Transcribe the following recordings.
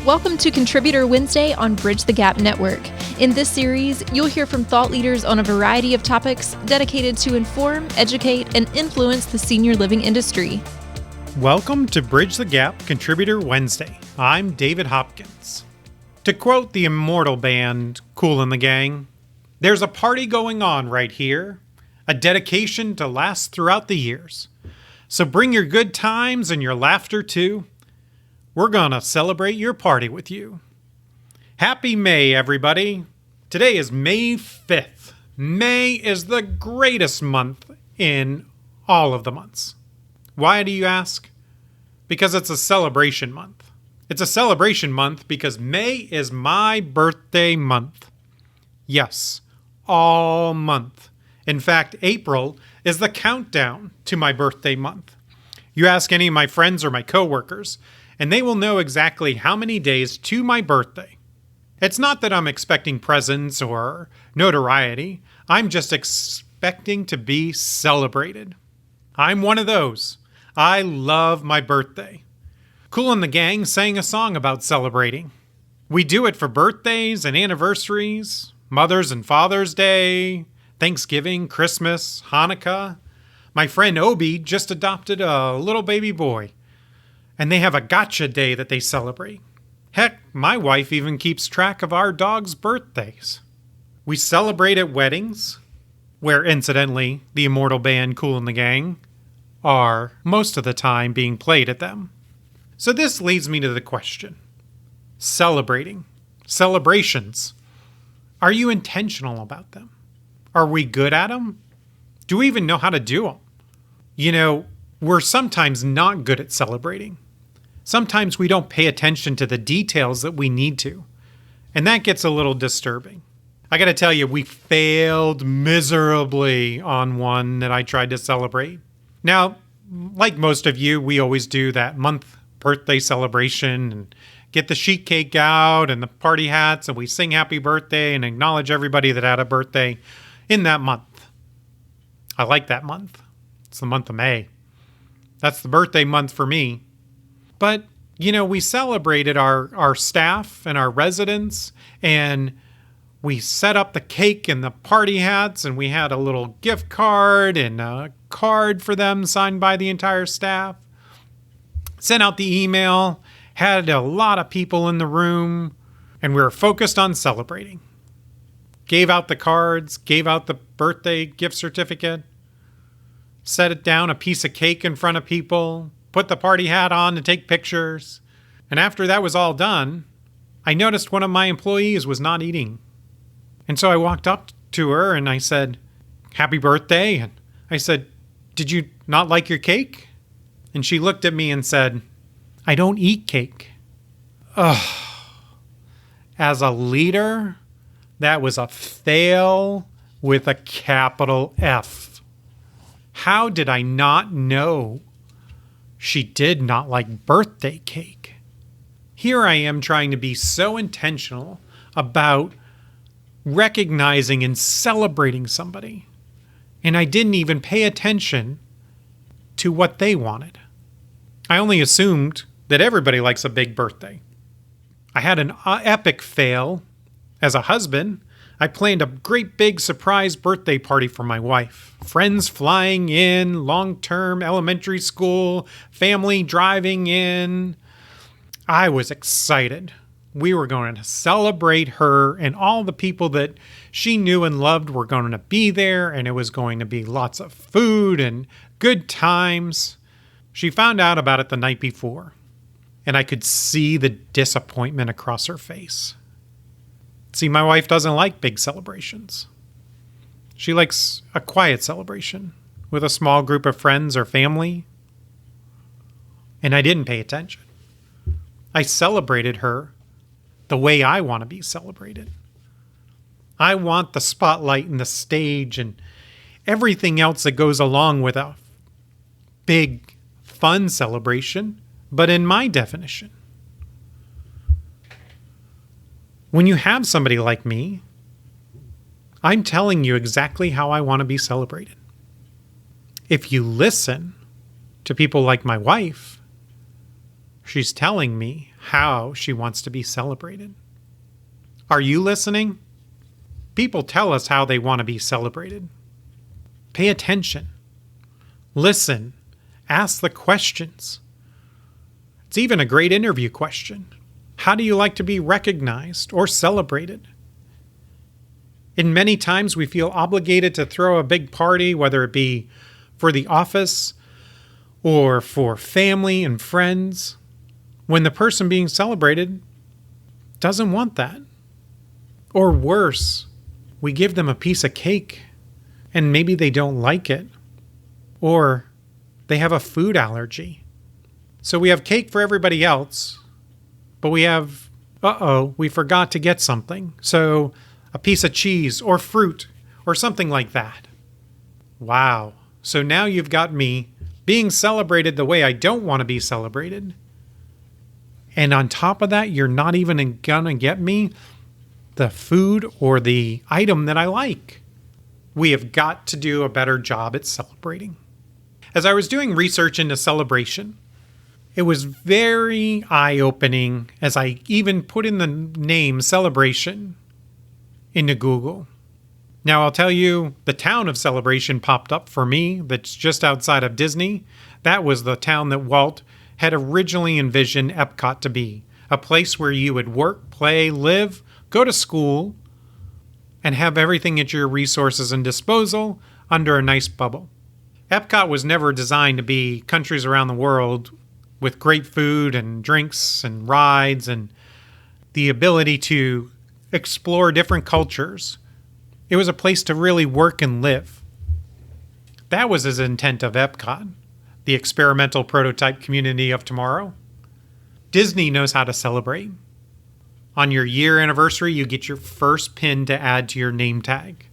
Welcome to Contributor Wednesday on Bridge the Gap Network. In this series, you'll hear from thought leaders on a variety of topics dedicated to inform, educate, and influence the senior living industry. Welcome to Bridge the Gap Contributor Wednesday. I'm David Hopkins. To quote the immortal band Kool and the Gang, there's a party going on right here, a dedication to last throughout the years. So bring your good times and your laughter too. We're gonna celebrate your party with you. Happy May, everybody. Today is May 5th. May is the greatest month in all of the months. Why do you ask? Because it's a celebration month. It's a celebration month because May is my birthday month. Yes, all month. In fact, April is the countdown to my birthday month. You ask any of my friends or my coworkers, and they will know exactly how many days to my birthday. It's not that I'm expecting presents or notoriety. I'm just expecting to be celebrated. I'm one of those. I love my birthday. Kool and the Gang sang a song about celebrating. We do it for birthdays and anniversaries, Mother's and Father's Day, Thanksgiving, Christmas, Hanukkah. My friend Obi just adopted a little baby boy, and they have a gotcha day that they celebrate. Heck, my wife even keeps track of our dog's birthdays. We celebrate at weddings, where incidentally, the immortal band Kool and the Gang are most of the time being played at them. So this leads me to the question. Celebrating. Celebrations. Are you intentional about them? Are we good at them? Do we even know how to do them? You know, we're sometimes not good at celebrating. Sometimes we don't pay attention to the details that we need to, and that gets a little disturbing. I gotta tell you, we failed miserably on one that I tried to celebrate. Now, like most of you, we always do that month birthday celebration and get the sheet cake out and the party hats, and we sing happy birthday and acknowledge everybody that had a birthday in that month. I like that month. It's the month of May. That's the birthday month for me. But, you know, we celebrated our staff and our residents, and we set up the cake and the party hats, and we had a little gift card and a card for them signed by the entire staff. Sent out the email, had a lot of people in the room, and we were focused on celebrating. Gave out the cards, gave out the birthday gift certificate, set it down, a piece of cake in front of people, put the party hat on to take pictures. And after that was all done, I noticed one of my employees was not eating. And so I walked up to her and I said, "Happy birthday." And I said, "Did you not like your cake?" And she looked at me and said, "I don't eat cake." Ugh. As a leader, that was a fail with a capital F. How did I not know she did not like birthday cake? Here I am trying to be so intentional about recognizing and celebrating somebody, and I didn't even pay attention to what they wanted. I only assumed that everybody likes a big birthday. I had an epic fail as a husband. I planned a great big surprise birthday party for my wife. Friends flying in, long-term elementary school, family driving in. I was excited. We were going to celebrate her, and all the people that she knew and loved were going to be there, and it was going to be lots of food and good times. She found out about it the night before, and I could see the disappointment across her face. See, my wife doesn't like big celebrations. She likes a quiet celebration with a small group of friends or family. And I didn't pay attention. I celebrated her the way I want to be celebrated. I want the spotlight and the stage and everything else that goes along with a big, fun celebration, but in my definition. When you have somebody like me, I'm telling you exactly how I want to be celebrated. If you listen to people like my wife, She's telling me how she wants to be celebrated. Are you listening? People tell us how they want to be celebrated. Pay attention. Listen. Ask the questions. It's even a great interview question. How do you like to be recognized or celebrated? And many times we feel obligated to throw a big party, whether it be for the office or for family and friends, when the person being celebrated doesn't want that. Or worse, we give them a piece of cake and maybe they don't like it, or they have a food allergy. So we have cake for everybody else, but we forgot to get something. So a piece of cheese or fruit or something like that. Wow. So now you've got me being celebrated the way I don't want to be celebrated. And on top of that, you're not even gonna get me the food or the item that I like. We have got to do a better job at celebrating. As I was doing research into celebration, it was very eye-opening as I even put in the name celebration into Google. Now, I'll tell you, the town of Celebration popped up for me that's just outside of Disney. That was the town that Walt had originally envisioned Epcot to be. A place where you would work, play, live, go to school, and have everything at your resources and disposal under a nice bubble. Epcot was never designed to be countries around the world with great food and drinks and rides and the ability to explore different cultures. It was a place to really work and live. That was his intent of Epcot, the experimental prototype community of tomorrow. Disney knows how to celebrate. On your year anniversary, you get your first pin to add to your name tag.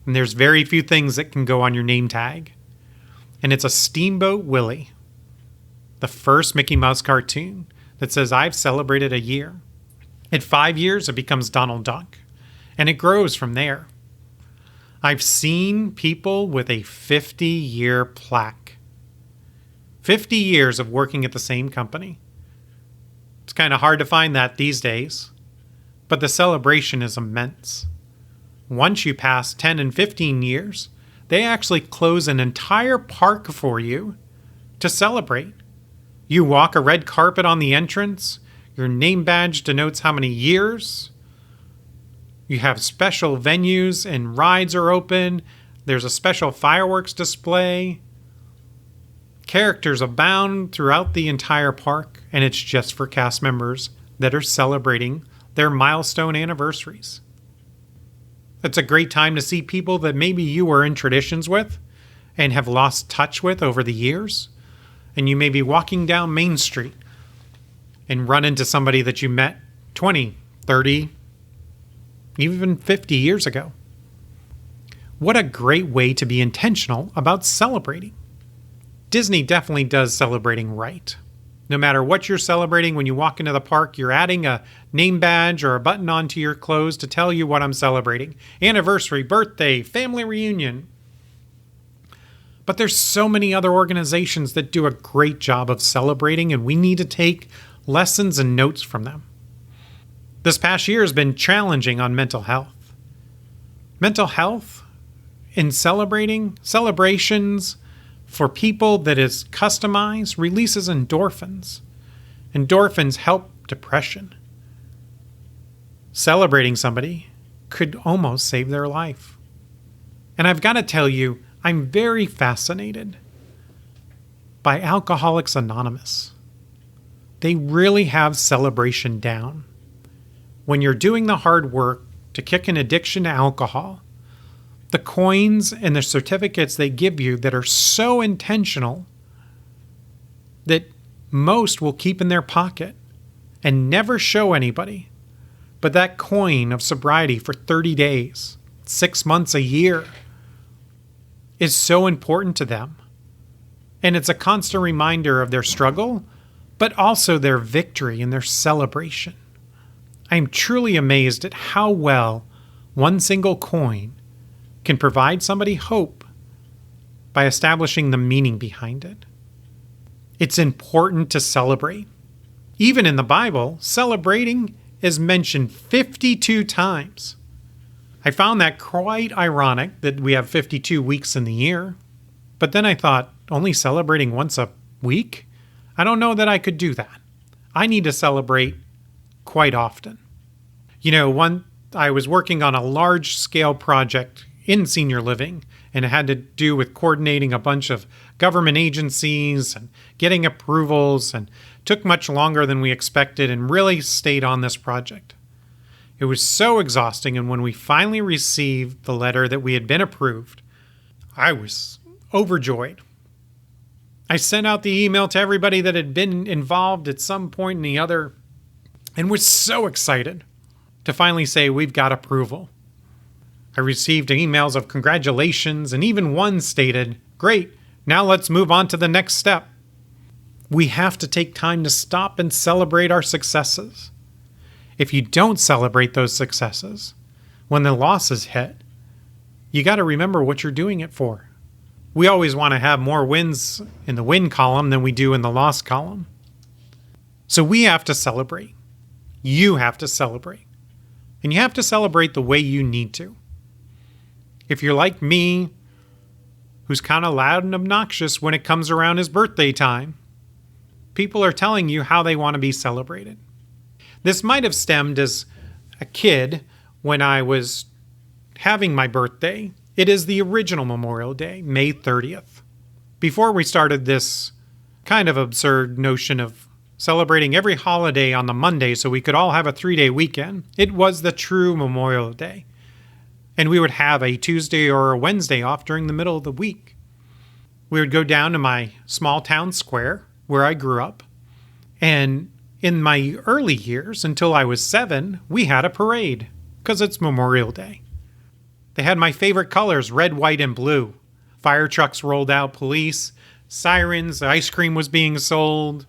And there's very few things that can go on your name tag. And it's a Steamboat Willie, the first Mickey Mouse cartoon that says, I've celebrated a year. At 5 years, it becomes Donald Duck. And it grows from there. I've seen people with a 50-year plaque. 50 years of working at the same company. It's kind of hard to find that these days. But the celebration is immense. Once you pass 10 and 15 years, they actually close an entire park for you to celebrate. You walk a red carpet on the entrance. Your name badge denotes how many years. You have special venues and rides are open. There's a special fireworks display. Characters abound throughout the entire park, and it's just for cast members that are celebrating their milestone anniversaries. It's a great time to see people that maybe you were in traditions with and have lost touch with over the years. And you may be walking down Main Street and run into somebody that you met 20, 30, even 50 years ago. What a great way to be intentional about celebrating. Disney definitely does celebrating right. No matter what you're celebrating, when you walk into the park, you're adding a name badge or a button onto your clothes to tell you what I'm celebrating. Anniversary, birthday, family reunion. But there's so many other organizations that do a great job of celebrating, and we need to take lessons and notes from them. This past year has been challenging on mental health. Mental health in celebrations for people that is customized releases endorphins. Endorphins help depression. Celebrating somebody could almost save their life. And I've got to tell you, I'm very fascinated by Alcoholics Anonymous. They really have celebration down. When you're doing the hard work to kick an addiction to alcohol, the coins and the certificates they give you that are so intentional that most will keep in their pocket and never show anybody. But that coin of sobriety for 30 days, 6 months, a year, is so important to them. And it's a constant reminder of their struggle, but also their victory and their celebration. I am truly amazed at how well one single coin can provide somebody hope by establishing the meaning behind it. It's important to celebrate. Even in the Bible, celebrating is mentioned 52 times. I found that quite ironic that we have 52 weeks in the year. But then I thought, only celebrating once a week? I don't know that I could do that. I need to celebrate quite often. I was working on a large-scale project in senior living, and it had to do with coordinating a bunch of government agencies and getting approvals, and took much longer than we expected and really stayed on this project. It was so exhausting, and when we finally received the letter that we had been approved, I was overjoyed. I sent out the email to everybody that had been involved at some point or the other and was so excited to finally say we've got approval. I received emails of congratulations, and even one stated, "Great, now let's move on to the next step." We have to take time to stop and celebrate our successes. If you don't celebrate those successes, when the losses hit, you got to remember what you're doing it for. We always want to have more wins in the win column than we do in the loss column. So we have to celebrate. You have to celebrate. And you have to celebrate the way you need to. If you're like me, who's kind of loud and obnoxious when it comes around his birthday time, people are telling you how they want to be celebrated. This might have stemmed as a kid when I was having my birthday. It is the original Memorial Day, May 30th. Before we started this kind of absurd notion of celebrating every holiday on the Monday so we could all have a 3-day weekend, it was the true Memorial Day. And we would have a Tuesday or a Wednesday off during the middle of the week. We would go down to my small town square where I grew up. And in my early years, until I was 7, we had a parade because it's Memorial Day. They had my favorite colors, red, white, and blue. Fire trucks rolled out, police, sirens, ice cream was being sold.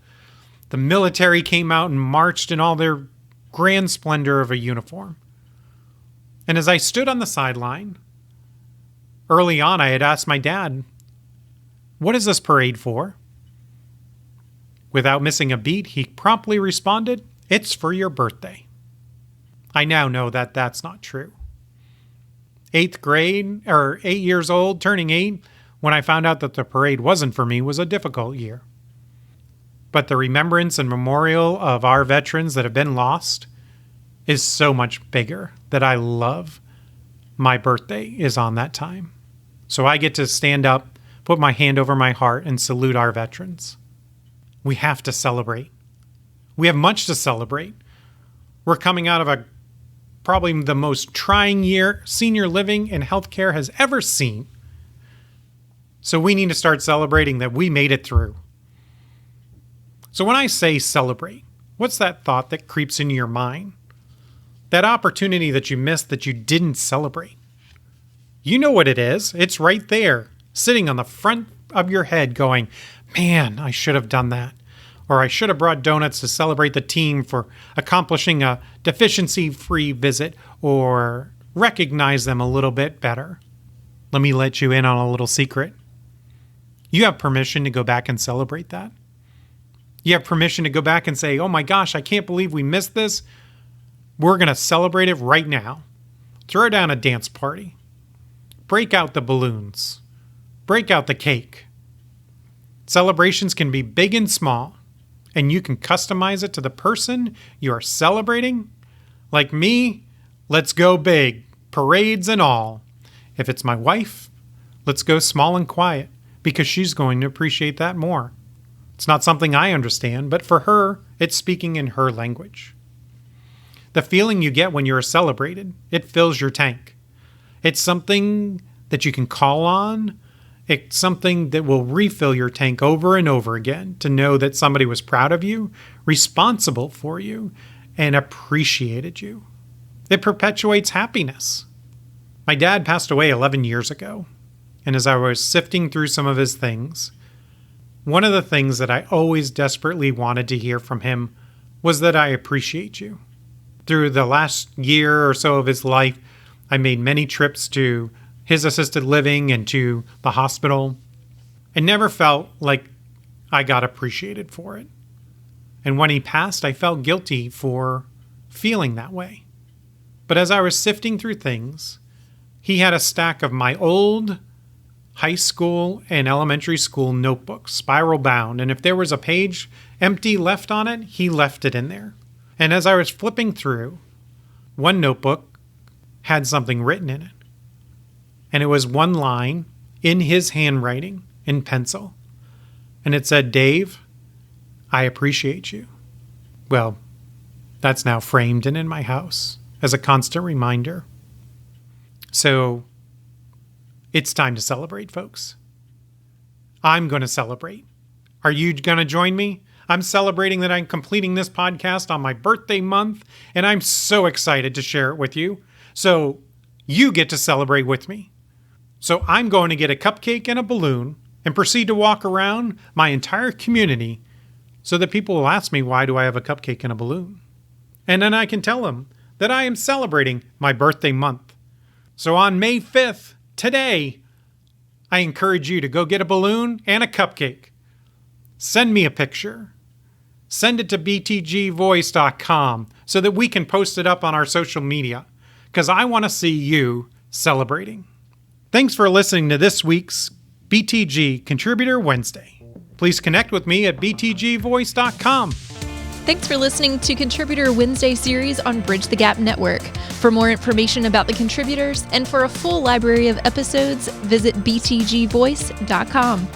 The military came out and marched in all their grand splendor of a uniform. And as I stood on the sideline, early on I had asked my dad, "What is this parade for?" Without missing a beat, he promptly responded, "It's for your birthday." I now know that that's not true. 8th grade, or 8 years old, turning 8, when I found out that the parade wasn't for me, was a difficult year. But the remembrance and memorial of our veterans that have been lost is so much bigger that I love my birthday is on that time. So I get to stand up, put my hand over my heart, and salute our veterans. We have to celebrate. We have much to celebrate. We're coming out of probably the most trying year senior living and healthcare has ever seen. So we need to start celebrating that we made it through. So when I say celebrate, what's that thought that creeps into your mind? That opportunity that you missed that you didn't celebrate. You know what it is. It's right there, sitting on the front of your head going, "Man, I should have done that." Or "I should have brought donuts to celebrate the team for accomplishing a deficiency-free visit," or recognize them a little bit better. Let me let you in on a little secret. You have permission to go back and celebrate that. You have permission to go back and say, "Oh my gosh, I can't believe we missed this. We're going to celebrate it right now." Throw down a dance party. Break out the balloons. Break out the cake. Celebrations can be big and small, and you can customize it to the person you are celebrating. Like me, let's go big, parades and all. If it's my wife, let's go small and quiet, because she's going to appreciate that more. It's not something I understand, but for her, it's speaking in her language. The feeling you get when you're celebrated, it fills your tank. It's something that you can call on. It's something that will refill your tank over and over again to know that somebody was proud of you, responsible for you, and appreciated you. It perpetuates happiness. My dad passed away 11 years ago, and as I was sifting through some of his things, one of the things that I always desperately wanted to hear from him was that I appreciate you. Through the last year or so of his life, I made many trips to his assisted living and to the hospital. I never felt like I got appreciated for it. And when he passed, I felt guilty for feeling that way. But as I was sifting through things, he had a stack of my old high school and elementary school notebooks, spiral bound. And if there was a page empty left on it, he left it in there. And as I was flipping through, one notebook had something written in it. And it was one line in his handwriting in pencil. And it said, "Dave, I appreciate you." Well, that's now framed and in my house as a constant reminder. So it's time to celebrate, folks. I'm going to celebrate. Are you going to join me? I'm celebrating that I'm completing this podcast on my birthday month, and I'm so excited to share it with you. So you get to celebrate with me. So I'm going to get a cupcake and a balloon and proceed to walk around my entire community so that people will ask me, why do I have a cupcake and a balloon? And then I can tell them that I am celebrating my birthday month. So on May 5th, today, I encourage you to go get a balloon and a cupcake. Send me a picture. Send it to btgvoice.com so that we can post it up on our social media, because I want to see you celebrating. Thanks for listening to this week's BTG Contributor Wednesday. Please connect with me at btgvoice.com. Thanks for listening to Contributor Wednesday series on Bridge the Gap Network. For more information about the contributors and for a full library of episodes, visit btgvoice.com.